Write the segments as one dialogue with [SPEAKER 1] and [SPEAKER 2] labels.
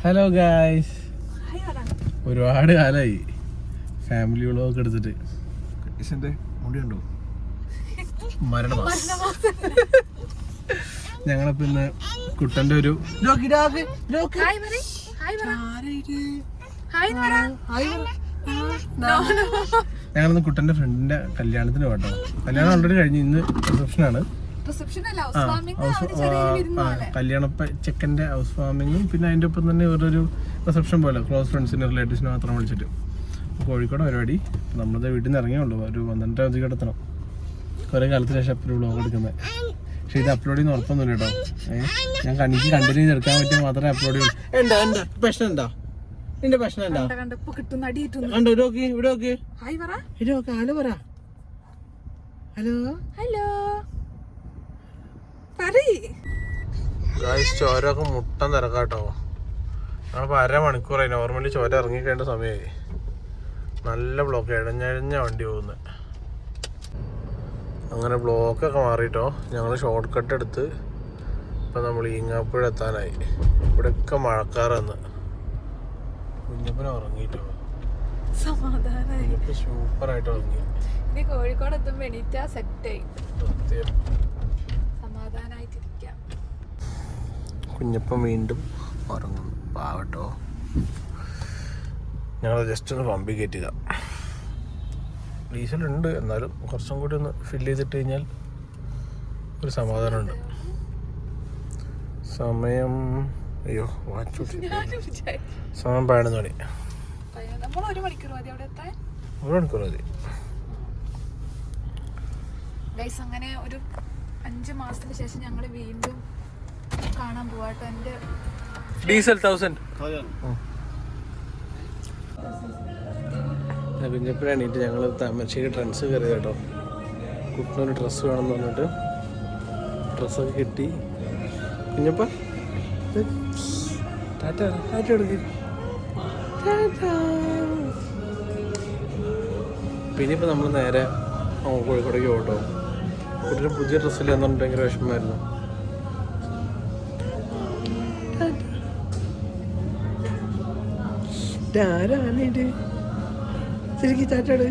[SPEAKER 1] Hello guys, ഒരുപാട് കാലമായി family vlog എടുത്തിട്ട്. മുടി ഉണ്ടോ? ഞങ്ങളിപ്പോ ഇന്ന് കുട്ടന്റെ ഒരു ഞങ്ങളിന്ന് കുട്ടന്റെ ഫ്രണ്ടിന്റെ കല്യാണത്തിന് പോട്ടോ. കല്യാണം ഓൾറെഡി കഴിഞ്ഞു, ഇന്ന് റിസപ്ഷനാണ്. കല്യാണ ചെക്കൻ്റെ ഹൗസ് വാമിങ്ങും പിന്നെ അതിൻ്റെ ഒപ്പം തന്നെ വേറൊരു റിസപ്ഷൻ പോലെ ക്ലോസ് ഫ്രണ്ട്സിനെ റിലേറ്റീവ്സിനെ മാത്രം വിളിച്ചിട്ട് കോഴിക്കോട് പരിപാടി. നമ്മളത് വീട്ടിൽ നിന്ന് ഇറങ്ങിയുള്ളൂ, ഒരു 12:30 എത്തണം. കുറേ കാലത്തിന് ശേഷം എപ്പോഴും വ്ളോഗ് എടുക്കുന്നത്. പക്ഷെ ഇത് അപ്ലോഡ് ചെയ്യുന്ന ഉറപ്പൊന്നുമില്ല കേട്ടോ. ഞാൻ എനിക്ക് കണ്ടിന്യൂ ചെയ്തെടുക്കാൻ പറ്റിയാൽ മാത്രമേ അപ്ലോഡ് ചെയ്യുള്ളൂ. എന്താ പ്രശ്നം? എന്താ നിന്റെ പ്രശ്നം? എന്താ കണ്ടോ? ഇവിടെ നോക്ക്. ഹലോ പറ. Hello hello. ചോരൊക്കെ മുട്ടൻ തിരക്കാട്ടോ. ഞങ്ങളിപ്പോൾ 1/2 മണിക്കൂറായി. നോർമലി ചോര ഇറങ്ങിക്കേണ്ട സമയമായി. നല്ല ബ്ലോക്ക്, ഇഴഞ്ഞഴഞ്ഞ വണ്ടി പോകുന്നത്. അങ്ങനെ ബ്ലോക്കൊക്കെ മാറിയിട്ടോ. ഞങ്ങൾ ഷോർട്ട് കട്ട് എടുത്ത് ഇപ്പം നമ്മൾ ഈങ്ങാപ്പുഴ എത്താനായി. ഇവിടെയൊക്കെ മഴക്കാറന്ന്. കുഞ്ഞപ്പനെ ഉറങ്ങിയിട്ടോ. കുഞ്ഞപ്പൻ സൂപ്പറായിട്ട് ഉറങ്ങി.
[SPEAKER 2] കോഴിക്കോട് എത്തുമ്പോ എണീറ്റാ സെറ്റായി.
[SPEAKER 1] സത്യം.
[SPEAKER 2] സമാധാനായിട്ടിരിക്കാം.
[SPEAKER 1] കുഞ്ഞപ്പൻ വീണ്ടും ഉറങ്ങുന്നു. പാവട്ടോ. ഞങ്ങൾ ജസ്റ്റ് ഒന്ന് പമ്പി കയറ്റിയതാ. ഡീസലുണ്ട്, എന്നാലും കുറച്ചും കൂടി ഒന്ന് ഫില്ല് ചെയ്തിട്ട് കഴിഞ്ഞാൽ ഒരു സമാധാനമുണ്ട്. സമയം വാച്ച് സമയം 11 മണി.
[SPEAKER 2] 1 മണിക്കൂർ മതി അവിടെ എത്താൻ.
[SPEAKER 1] 1 മണിക്കൂർ മതി.
[SPEAKER 2] അങ്ങനെ ഒരു 5 മാസത്തിന് ശേഷം ഞങ്ങൾ വീണ്ടും കാണാൻ പോവാട്ടോ. എൻ്റെ
[SPEAKER 1] ഡീസൽ 1000 കുഞ്ഞപ്പന എണീറ്റ് ഞങ്ങൾ താമരശ്ശേരി ട്രെൻഡ്സ് കയറി കേട്ടോ. കുട്ടിനൊരു ഡ്രസ്സ് വേണമെന്ന് പറഞ്ഞിട്ട് ഡ്രസ്സൊക്കെ കിട്ടി. കുഞ്ഞപ്പ ടാറ്റ ടാറ്റ എടുക്ക്. പിന്നെ ഇപ്പം നമ്മൾ നേരെ കോഴിക്കോടേക്ക് പോകട്ടോ. കുട്ടിയുടെ പുതിയ ഡ്രസ്സില്ല എന്ന് പറഞ്ഞിട്ട് ഭയങ്കര വിഷമമായിരുന്നു. ശരിക്കും ചാറ്റാട്.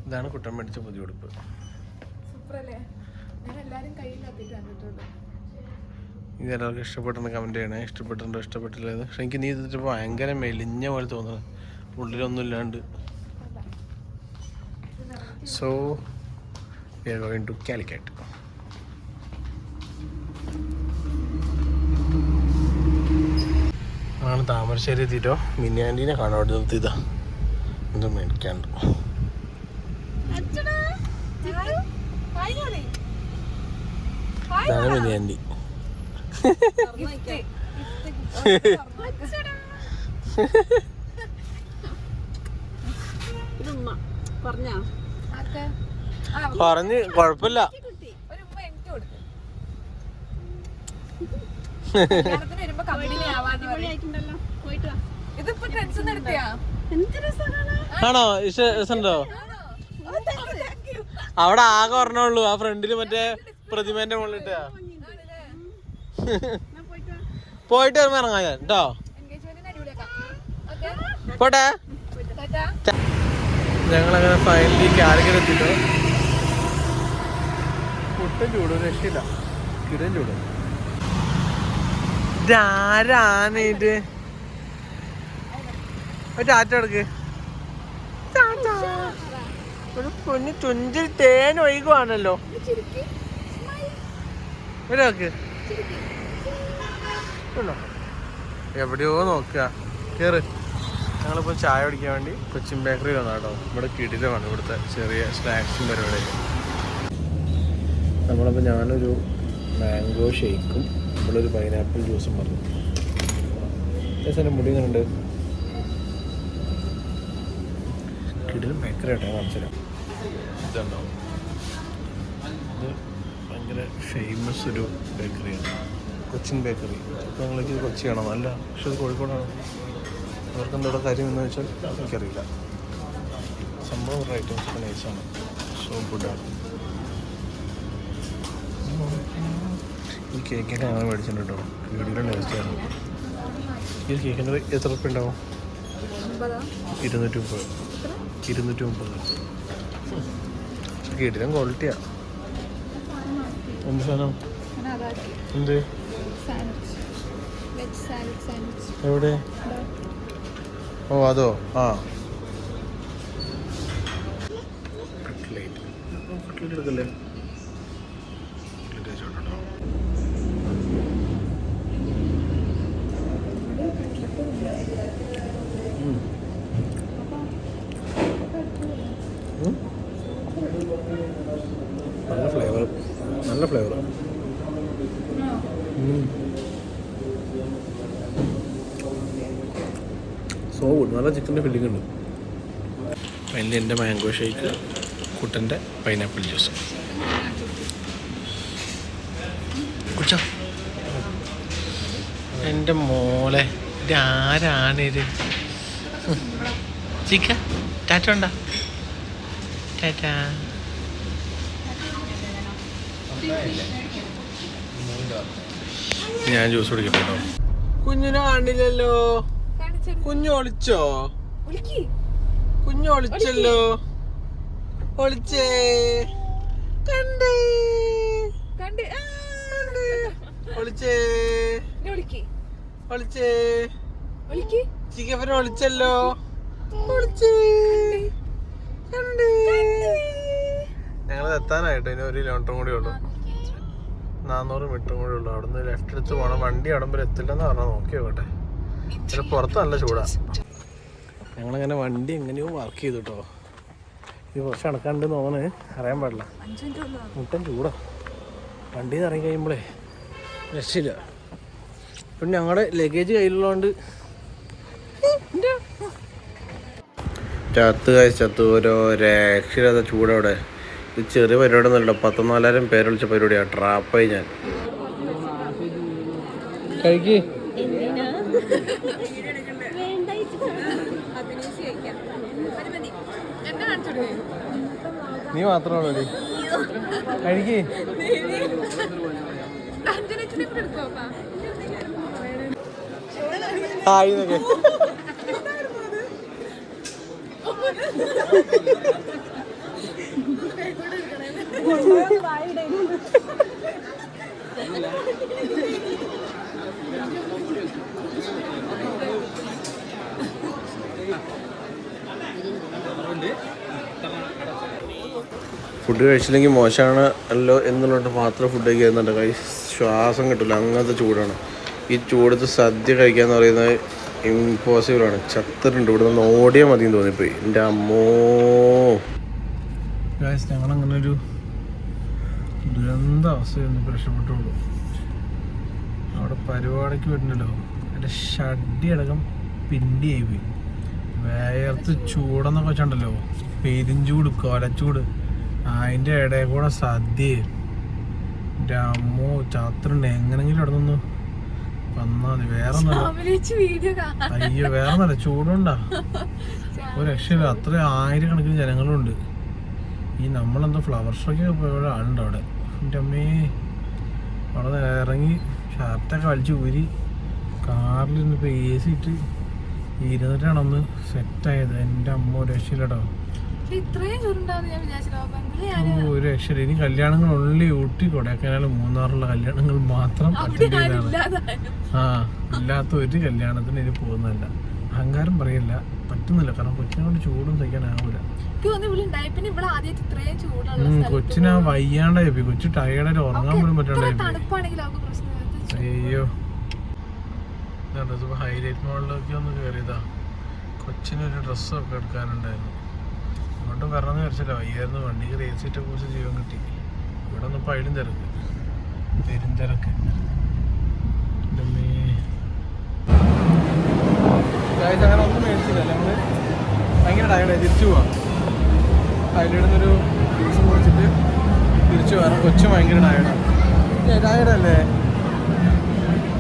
[SPEAKER 1] ഇതാണ് കുട്ടൻ മേടിച്ച പുതിയ ഉടുപ്പ്. ഇത് എല്ലാവർക്കും ഇഷ്ടപ്പെട്ടെന്ന് കമൻറ്റ് ചെയ്യണേ. ഇഷ്ടപ്പെട്ടിട്ടുണ്ടോ ഇഷ്ടപ്പെട്ടില്ല. പക്ഷെ എനിക്ക് നീ ഇതിട്ട് ഭയങ്കര മെലിഞ്ഞ പോലെ തോന്നുന്നത്, ഉള്ളിലൊന്നും ഇല്ലാണ്ട്. So we are going to Calicut. ആണ് താമരശ്ശേരി എത്തിയിട്ടോ. മിനി ആൻറ്റീനെ കാണാൻ അവിടെ നിർത്തിയതാ. എന്തോ മേടിക്കാണ്ട്. ഇതാണ് മിനി ആൻറ്റി. പറഞ്ഞ് കുഴപ്പമില്ല. ആണോ? ഇഷ്ടോ? അവിടെ ആകെ പറഞ്ഞോളൂ. ആ ഫ്രണ്ടില് മറ്റേ പ്രതിമേന്റെ മുകളിലിട്ടാ. പോയിട്ട് വരുമ്പോ ഇറങ്ങാൻ ഞാൻ കേട്ടോ. പോട്ടെ. ഞങ്ങളങ്ങനെ ഫൈനലി കാലിക്കറ്റ് എത്തിട്ടോ. പുട്ടും ചൂടും രക്ഷയില്ല. കിടം ചൂടും. ഇതാരാണേറ്റ് ടാറ്റ എടുക്ക്. ഒരു കുഞ്ഞു ചുഞ്ചിൽ തേൻ ഒഴുകുവാണല്ലോ. ഇവിടെയൊക്കെ എവിടെയോ നോക്കുക. കേറ്. ഞങ്ങളിപ്പോൾ ചായ കുടിക്കാൻ വേണ്ടി കൊച്ചിൻ ബേക്കറി വന്നു കേട്ടോ. ഇവിടെ കിടിലമാണ് ഇവിടുത്തെ ചെറിയ സ്നാക്സും പരിപാടിയൊക്കെ. നമ്മളിപ്പോൾ ഞാനൊരു മാംഗോ ഷേക്കും ഇവിടെ ഒരു പൈനാപ്പിൾ ജ്യൂസും പറഞ്ഞു. ഏകദേശം മുടി കണ്ട് കിടിലും ബേക്കറി ആട്ടോ. കാണിച്ചു തരാം. ഇതുണ്ടോ? ഇത് ഭയങ്കര ഫേമസ് ഒരു ബേക്കറിയാണ്, കൊച്ചിൻ ബേക്കറി. അപ്പോൾ ഞങ്ങൾക്ക് കൊച്ചിയാണോ? നല്ല, പക്ഷെ ഇത് കോഴിക്കോടാണ്. അവർക്ക് എന്തോടെ കാര്യം എന്ന് വെച്ചാൽ എനിക്കറിയില്ല. സംഭവം ഒരു ഐറ്റംസ് നൈസാണ്. സോ ഗുഡാണ്. കേക്കൊക്കെ ഞങ്ങൾ മേടിച്ചിട്ടുണ്ട് കേട്ടോ. വീടുകളിൽ ടേസ്റ്റായിരുന്നു. ഈ കേക്കിൻ്റെ എത്ര ഉറുപ്പ്യ ഉണ്ടാവും? 230. കേട്ടിലും ക്വാളിറ്റിയാ. എന്ത് സാധനം? എന്ത്? എവിടെ? ഓ അതോ? ആ കട്ട്ലേറ്റ് എടുക്കല്ലേ? നല്ല ഫ്ലേവർ. So good. നല്ല ചിക്കൻ്റെ ഫില്ലിംഗ് ഉണ്ട്. അതിൻ്റെ എൻ്റെ മാംഗോ ഷേക്ക്, കുട്ടൻ്റെ പൈനാപ്പിൾ ജ്യൂസ് കുടിച്ചോ. എൻ്റെ മോളെ ഇത് ആരാണിത്? ചിക്ക ടാറ്റ ഉണ്ടോ? ടാറ്റ. ഞാൻ ജ്യൂസ് കുടിക്കട്ടെ കേട്ടോ. കുഞ്ഞിനെ കാണില്ലല്ലോ. കുഞ്ഞു ഒളിച്ചോ? കുഞ്ഞു ഒളിച്ചല്ലോ. ഒളിച്ചേ. കണ്ടേ ഒളിച്ചേ. ഒളിച്ചേ. ചിക്കപ്പന ഒളിച്ചല്ലോ. ഒളിച്ചേ. കണ്ടേ. ഞങ്ങളത് എത്താനായിട്ട് ഇനി 1 കിലോമീറ്ററും കൂടി ഉള്ളു. 400 മീറ്ററും കൂടി ഉള്ളു. അവിടെ നിന്ന് ലെഫ്റ്റ് എടുത്ത് പോകണം. വണ്ടി അവിടെ വരെ എത്തില്ലെന്ന് പറഞ്ഞാൽ നോക്കി നോക്കട്ടെ. ചില പുറത്ത് നല്ല ചൂടാ. ഞങ്ങളങ്ങനെ വണ്ടി എങ്ങനെയോ വർക്ക് ചെയ്തു കേട്ടോ. ഇത് കുറച്ച് അണക്കാണ്ട് തോന്നണ്, അറിയാൻ പാടില്ല. മുട്ടൻ ചൂടാ. വണ്ടിയിൽ നിന്ന് ഇറങ്ങി കഴിയുമ്പോഴേ രക്ഷയില്ല. പിന്നെ ഞങ്ങളുടെ ലഗേജ് കയ്യിലുള്ളതുകൊണ്ട് ചത്ത് ഓരോ രക്ഷയില്ലാത്ത ചൂടവിടെ. ഇത് ചെറിയ പരിപാടി ഒന്നുമല്ല. 14,000 പേര് വിളിച്ച പരിപാടിയാണ്. ട്രാപ്പായി ഞാൻ. കഴിക്ക്. നീ മാത്രമാണോ കഴിക്ക്. ആയിന്നൊക്കെ ഫുഡ് കഴിച്ചില്ലെങ്കിൽ മോശമാണ് അല്ലോ എന്നുള്ളത് മാത്രം ഫുഡ് കഴിക്കുന്നുണ്ട്. ശ്വാസം കിട്ടില്ല, അങ്ങനത്തെ ചൂടാണ്. ഈ ചൂടത്ത് സദ്യ കഴിക്കാന്ന് പറയുന്നത് ഇമ്പോസിബിളാണ്. ചത്തിട്ടുണ്ട്. ഇവിടെ നിന്ന് ഓടിയാൽ മതിയെന്ന് തോന്നിപ്പോയി. എൻ്റെ അമ്മോ. ഞങ്ങളങ്ങനെ ഒരു ദുരന്ത അവസ്ഥയൊന്നും രക്ഷപ്പെട്ടുള്ളൂ. അവിടെ പരിപാടിക്ക് വരുന്നുണ്ടല്ലോ, എൻ്റെ ഷഡ്ഡി അടക്കം പിണ്ടിയായി പോയി. വേർത്ത് ചൂടെന്നൊക്കെ വെച്ചിട്ടുണ്ടല്ലോ, പെരിഞ്ചൂട്, കൊലച്ചൂട്, അതിൻ്റെ ഇടയിൽ കൂടെ സദ്യ. എൻ്റെ അമ്മോ ചാത്തുണ്ട്. എങ്ങനെങ്കിലും അവിടെ നിന്ന് വന്നാൽ മതി. വേറെ അയ്യോ വേറെ നല്ല ചൂടുണ്ടാ. ഒരു രക്ഷയില്ല. അത്ര ആയിരക്കണക്കിന് ജനങ്ങളുണ്ട്. ഈ നമ്മളെന്തോ ഫ്ലവർ ഷോയ്ക്കൊക്കെ പോയ ആളുണ്ട് അവിടെ. എൻ്റെ അമ്മേ. അവിടെ ഇറങ്ങി ഷർട്ടൊക്കെ വലിച്ച് ഊരി കാറിൽ നിന്നിപ്പോൾ AC ഇട്ട് ഇരുന്നിട്ടാണ് ഒന്ന് സെറ്റായത്. എൻ്റെ അമ്മ ഒരു രക്ഷയില്ലട്ടോ. ഒരു രക്ഷയില്ല. ഇനി കല്യാണങ്ങൾ ഉള്ളി ഊട്ടി കൊടൈക്കനാൽ മൂന്നാറുള്ള കല്യാണങ്ങൾ മാത്രം അറ്റൻഡ് ചെയ്താണ്. ഇല്ലാത്ത ഒരു കല്യാണത്തിന് ഇനി പോകുന്നതല്ല. അഹങ്കാരം പറയില്ല, പറ്റുന്നില്ല. കാരണം കൊച്ചിനെ കൊണ്ട് ചൂടും സഹിക്കാനാവില്ല. കൊച്ചിനെ വയ്യാണ്ടായി പോയി. കൊച്ചു ടയേർഡായിട്ട് ഉറങ്ങാൻ പോലും പറ്റാണ്ടായി പോയി. അയ്യോ. ഹൈലൈറ്റ് മോളിലൊക്കെ ഒന്ന് കയറിയതാ. കൊച്ചിനൊരു ഡ്രസ്സൊക്കെ എടുക്കാനുണ്ടായിരുന്നു. അങ്ങോട്ടും വരണമെന്ന് വിചാരിച്ചില്ല. വയ്യായിരുന്നു. വണ്ടിക്ക് റേസ് സീറ്റൊക്കെ കുറിച്ച് ജീവൻ കിട്ടി. ഇവിടെ ഒന്നും പൈലും തിരക്ക്, പെരുംതിരക്ക്. അങ്ങനെ ഒന്നും മേടിച്ചില്ല. നമ്മള് ഭയങ്കര ടയർഡായി. തിരിച്ചു പോവാം. അതിലിടുന്നൊരു ജ്യൂസ് കുടിച്ചിട്ട് തിരിച്ചു പോകാം. കൊച്ചു ഭയങ്കര ടയർഡാണ്. ടയർഡല്ലേ?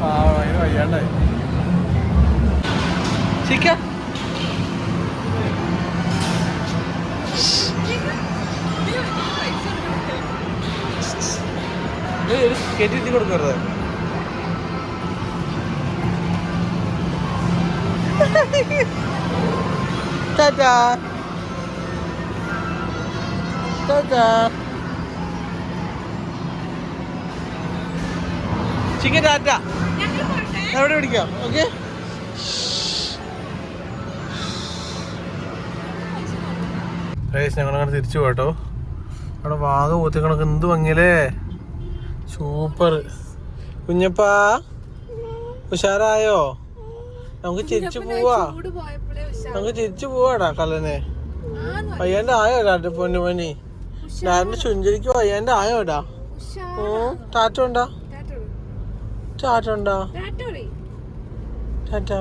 [SPEAKER 1] ഭയങ്കര വയ്യാണ്ടായി. ചിക്ക കേട്ടി കൊടുക്കരുത്. ടാറ്റാ ടാറ്റാ. ചിക്കൻ ടാറ്റ. എവിടെ പിടിക്കാം? ഓക്കെ. ഞങ്ങളങ്ങനെ തിരിച്ചു പോട്ടോ. അവിടെ വാഗ പൂത്തി കണക്ക് എന്ത് ഭംഗിയല്ലേ. സൂപ്പർ. കുഞ്ഞപ്പാ ഉഷാറായോ? നമുക്ക് തിരിച്ചു പോവാ. നമുക്ക് തിരിച്ചു പോവാടാ കല്ലനെ. വയ്യാണ്ട് ആയോടാ പൊന്നു പനി. ഡാഡിന്റെ ചുഞ്ചരിക്ക് വയ്യാണ്ട് ആയോടാ. ടാറ്റ ഉണ്ടാ? ടാറ്റ ഉണ്ടാ? ടാറ്റ.